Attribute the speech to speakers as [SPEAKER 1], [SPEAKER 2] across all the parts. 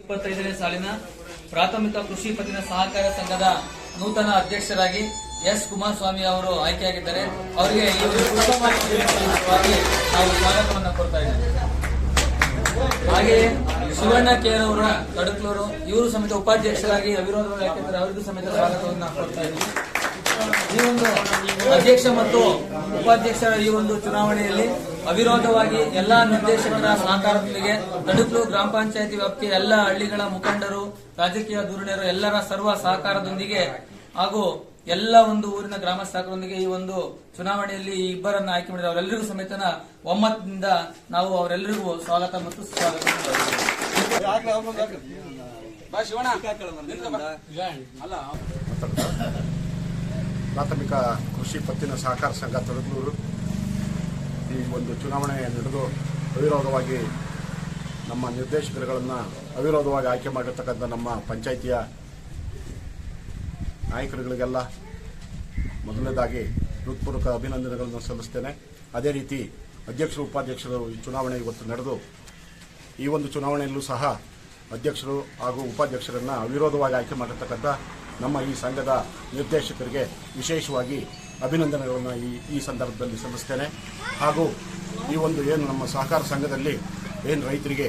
[SPEAKER 1] 25ನೇ ಸಾಲಿನ ಪ್ರಾಥಮಿಕ ಕೃಷಿ ಪತ್ತಿನ ಸಹಕಾರ ಸಂಘದ ನೂತನ ಅಧ್ಯಕ್ಷರಾಗಿ ಎಸ್ ಕುಮಾರಸ್ವಾಮಿ ಅವರು ಆಯ್ಕೆಯಾಗಿದ್ದಾರೆ. ಅವರಿಗೆ ನಾವು ಸ್ವಾಗತವನ್ನು ಕೊಡ್ತಾ ಇದ್ದೇವೆ. ಹಾಗೆಯೇ ಶಿವಣ್ಣ ಕೇರವರು ಕಡಕ್ಲೂರು ಇವರು ಸಮೇತ ಉಪಾಧ್ಯಕ್ಷರಾಗಿ ಅವಿರೋಧವಾಗಿ ಆಯ್ಕೆಯಾಗಿದ್ದಾರೆ. ಅವರಿಗೂ ಸಮೇತ ಸ್ವಾಗತವನ್ನು ಕೊಡ್ತಾ ಇದ್ದೀವಿ. ಈ ಒಂದು ಅಧ್ಯಕ್ಷ ಮತ್ತು ಉಪಾಧ್ಯಕ್ಷರ ಈ ಒಂದು ಚುನಾವಣೆಯಲ್ಲಿ ಅವಿರೋಧವಾಗಿ ಎಲ್ಲಾ ನಿರ್ದೇಶಕರ ಸಹಕಾರದೊಂದಿಗೆ ಕಡಕ್ಲೂರು ಗ್ರಾಮ ಪಂಚಾಯತಿ ವ್ಯಾಪ್ತಿಯ ಎಲ್ಲ ಹಳ್ಳಿಗಳ ಮುಖಂಡರು, ರಾಜಕೀಯ ಧುರೀಣರು ಎಲ್ಲರ ಸರ್ವ ಸಹಕಾರದೊಂದಿಗೆ ಹಾಗೂ ಎಲ್ಲ ಒಂದು ಊರಿನ ಗ್ರಾಮಸ್ಥರೊಂದಿಗೆ ಈ ಒಂದು ಚುನಾವಣೆಯಲ್ಲಿ ಈ ಇಬ್ಬರನ್ನ ಆಯ್ಕೆ ಮಾಡಿದ ಅವರೆಲ್ಲರಿಗೂ ಸಮೇತನ ಒಮ್ಮತದಿಂದ ನಾವು ಅವರೆಲ್ಲರಿಗೂ ಸ್ವಾಗತ ಮತ್ತು ಸ್ವಾಗತ.
[SPEAKER 2] ಪ್ರಾಥಮಿಕ ಕೃಷಿ ಪತ್ತಿನ ಸಹಕಾರ ಸಂಘ ಕಡಕ್ಲೂರು ಈ ಒಂದು ಚುನಾವಣೆ ನಡೆದು ಅವಿರೋಧವಾಗಿ ನಮ್ಮ ನಿರ್ದೇಶಕರುಗಳನ್ನು ಅವಿರೋಧವಾಗಿ ಆಯ್ಕೆ ಮಾಡಿರ್ತಕ್ಕಂಥ ನಮ್ಮ ಪಂಚಾಯಿತಿಯ ನಾಯಕರುಗಳಿಗೆಲ್ಲ ಮೊದಲನೇದಾಗಿ ಹೃತ್ಪೂರ್ವಕ ಅಭಿನಂದನೆಗಳನ್ನು ಸಲ್ಲಿಸ್ತೇನೆ. ಅದೇ ರೀತಿ ಅಧ್ಯಕ್ಷರು ಉಪಾಧ್ಯಕ್ಷರು ಈ ಚುನಾವಣೆ ಇವತ್ತು ನಡೆದು ಈ ಒಂದು ಚುನಾವಣೆಯಲ್ಲೂ ಸಹ ಅಧ್ಯಕ್ಷರು ಹಾಗೂ ಉಪಾಧ್ಯಕ್ಷರನ್ನು ಅವಿರೋಧವಾಗಿ ಆಯ್ಕೆ ಮಾಡಿರ್ತಕ್ಕಂಥ ನಮ್ಮ ಈ ಸಂಘದ ನಿರ್ದೇಶಕರಿಗೆ ವಿಶೇಷವಾಗಿ ಅಭಿನಂದನೆಗಳನ್ನು ಈ ಸಂದರ್ಭದಲ್ಲಿ ಸಲ್ಲಿಸ್ತೇನೆ. ಹಾಗೂ ಈ ಒಂದು ಏನು ನಮ್ಮ ಸಹಕಾರ ಸಂಘದಲ್ಲಿ ಏನು ರೈತರಿಗೆ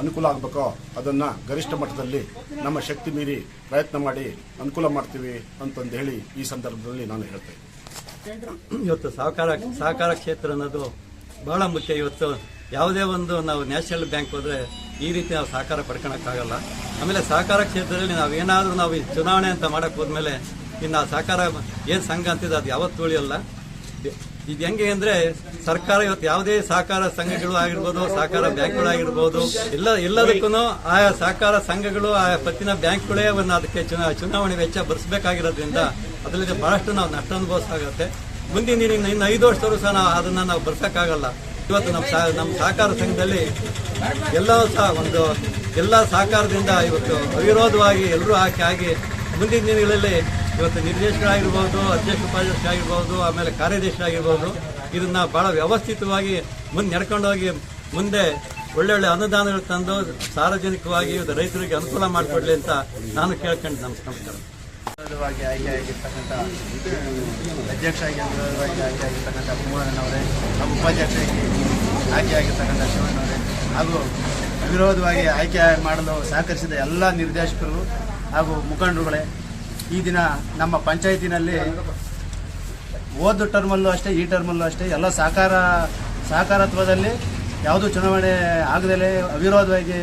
[SPEAKER 2] ಅನುಕೂಲ ಆಗಬೇಕೋ ಅದನ್ನು ಗರಿಷ್ಠ ಮಟ್ಟದಲ್ಲಿ ನಮ್ಮ ಶಕ್ತಿ ಮೀರಿ ಪ್ರಯತ್ನ ಮಾಡಿ ಅನುಕೂಲ ಮಾಡ್ತೀವಿ ಅಂತಂದು ಹೇಳಿ ಈ ಸಂದರ್ಭದಲ್ಲಿ ನಾನು ಹೇಳ್ತೇನೆ.
[SPEAKER 3] ಇವತ್ತು ಸಹಕಾರ ಕ್ಷೇತ್ರ ಅನ್ನೋದು ಬಹಳ ಮುಖ್ಯ. ಇವತ್ತು ಯಾವುದೇ ಒಂದು ನಾವು ನ್ಯಾಷನಲ್ ಬ್ಯಾಂಕ್ ಹೋದ್ರೆ ಈ ರೀತಿ ನಾವು ಸಹಕಾರ ಪಡ್ಕೊಳಕ್ಕಾಗಲ್ಲ. ಆಮೇಲೆ ಸಹಕಾರ ಕ್ಷೇತ್ರದಲ್ಲಿ ನಾವೇನಾದ್ರೂ ನಾವು ಈ ಚುನಾವಣೆ ಅಂತ ಮಾಡಕ್ ಹೋದ್ಮೇಲೆ ಇನ್ನು ಸಹಕಾರ ಏನ್ ಸಂಘ ಅಂತಿದೆ ಅದು ಯಾವತ್ತೂ ಉಳಿಯಲ್ಲ. ಇದು ಹೆಂಗೆ ಅಂದ್ರೆ ಸರ್ಕಾರ ಇವತ್ತು ಯಾವುದೇ ಸಹಕಾರ ಸಂಘಗಳು ಆಗಿರ್ಬೋದು, ಸಹಕಾರ ಬ್ಯಾಂಕ್ಗಳು ಆಗಿರ್ಬೋದು, ಎಲ್ಲದಕ್ಕೂ ಆಯಾ ಸಹಕಾರ ಸಂಘಗಳು ಆಯಾ ಪತ್ತಿನ ಬ್ಯಾಂಕ್ಗಳೇ ಒಂದು ಅದಕ್ಕೆ ಚುನಾವಣೆ ವೆಚ್ಚ ಭರಿಸಬೇಕಾಗಿರೋದ್ರಿಂದ ಅದರಲ್ಲಿ ಬಹಳಷ್ಟು ನಾವು ನಷ್ಟ ಅನುಭವಿಸಾಗುತ್ತೆ. ಮುಂದಿನ ಇನ್ನು 5 ವರ್ಷದವರೆಗೂ ಸಹ ಅದನ್ನ ನಾವು ಬರ್ಸಕ್ಕಾಗಲ್ಲ. ಇವತ್ತು ನಮ್ಮ ಸಹಕಾರ ಸಂಘದಲ್ಲಿ ಎಲ್ಲವೂ ಸಹ ಎಲ್ಲ ಸಹಕಾರದಿಂದ ಇವತ್ತು ಅವಿರೋಧವಾಗಿ ಎಲ್ಲರೂ ಆಗಿ ಮುಂದಿನ ದಿನಗಳಲ್ಲಿ ಇವತ್ತು ನಿರ್ದೇಶಕರಾಗಿರ್ಬೋದು, ಅಧ್ಯಕ್ಷ ಉಪಾಧ್ಯಕ್ಷರಾಗಿರ್ಬೋದು, ಆಮೇಲೆ ಕಾರ್ಯದರ್ಶಿಯಾಗಿರ್ಬೋದು, ಇದನ್ನ ಬಹಳ ವ್ಯವಸ್ಥಿತವಾಗಿ ಮುಂದೆ ನಡ್ಕೊಂಡೋಗಿ ಮುಂದೆ ಒಳ್ಳೊಳ್ಳೆ ಅನುದಾನಗಳು ತಂದು ಸಾರ್ವಜನಿಕವಾಗಿ ರೈತರಿಗೆ ಅನುಕೂಲ ಮಾಡಿಕೊಡ್ಲಿ ಅಂತ ನಾನು ಕೇಳ್ಕೊಂಡು ನಮಸ್ಕಾರ.
[SPEAKER 4] ಆಯ್ಕೆಯಾಗಿರ್ತಕ್ಕಂಥ ಅಧ್ಯಕ್ಷರಾಗಿ ಆಯ್ಕೆಯಾಗಿರ್ತಕ್ಕಂಥ ಕುಮಾರಣ್ಣವರೇ ಹಾಗೂ ಉಪಾಧ್ಯಕ್ಷರಾಗಿ ಆಯ್ಕೆಯಾಗಿರ್ತಕ್ಕಂಥ ಶಿವಣ್ಣವರೇ ಹಾಗೂ ಅವಿರೋಧವಾಗಿ ಆಯ್ಕೆ ಮಾಡಲು ಸಹಕರಿಸಿದ ಎಲ್ಲ ನಿರ್ದೇಶಕರು ಹಾಗೂ ಮುಖಂಡರುಗಳೇ, ಈ ದಿನ ನಮ್ಮ ಪಂಚಾಯತಿನಲ್ಲಿ ಹೋದ ಟರ್ಮಲ್ಲೂ ಅಷ್ಟೇ ಈ ಟರ್ಮಲ್ಲೂ ಅಷ್ಟೇ ಎಲ್ಲ ಸಹಕಾರತ್ವದಲ್ಲಿ ಯಾವುದೂ ಚುನಾವಣೆ ಆಗದಲೇ ಅವಿರೋಧವಾಗಿ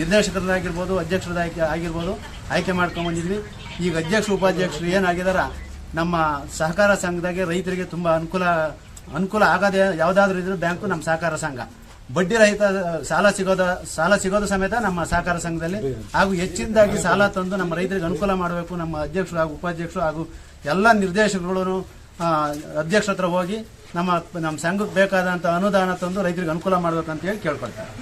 [SPEAKER 4] ನಿರ್ದೇಶಕರಾಗಿರ್ಬೋದು, ಆಗಿರ್ಬೋದು ಆಯ್ಕೆ ಮಾಡ್ಕೊಂಡ್ಬಂದಿದ್ವಿ. ಈಗ ಅಧ್ಯಕ್ಷರು ಉಪಾಧ್ಯಕ್ಷರು ಏನಾಗಿದಾರ ನಮ್ಮ ಸಹಕಾರ ಸಂಘದಾಗೆ ರೈತರಿಗೆ ತುಂಬ ಅನುಕೂಲ ಆಗದೆ ಯಾವುದಾದ್ರೂ ಇದ್ರೂ ಬ್ಯಾಂಕು ನಮ್ಮ ಸಹಕಾರ ಸಂಘ ಬಡ್ಡಿ ರಹಿತ ಸಾಲ ಸಿಗೋದು ಸಮೇತ ನಮ್ಮ ಸಹಕಾರ ಸಂಘದಲ್ಲಿ ಹಾಗೂ ಹೆಚ್ಚಿನದಾಗಿ ಸಾಲ ತಂದು ನಮ್ಮ ರೈತರಿಗೆ ಅನುಕೂಲ ಮಾಡಬೇಕು. ನಮ್ಮ ಅಧ್ಯಕ್ಷರು ಹಾಗೂ ಉಪಾಧ್ಯಕ್ಷರು ಹಾಗೂ ಎಲ್ಲ ನಿರ್ದೇಶಕರು ಅಧ್ಯಕ್ಷರ ಹತ್ರ ಹೋಗಿ ನಮ್ಮ ಸಂಘಕ್ಕೆ ಬೇಕಾದಂಥ ಅನುದಾನ ತಂದು ರೈತರಿಗೆ ಅನುಕೂಲ ಮಾಡಬೇಕಂತ ಹೇಳಿ ಕೇಳ್ಕೊಳ್ತಾರೆ.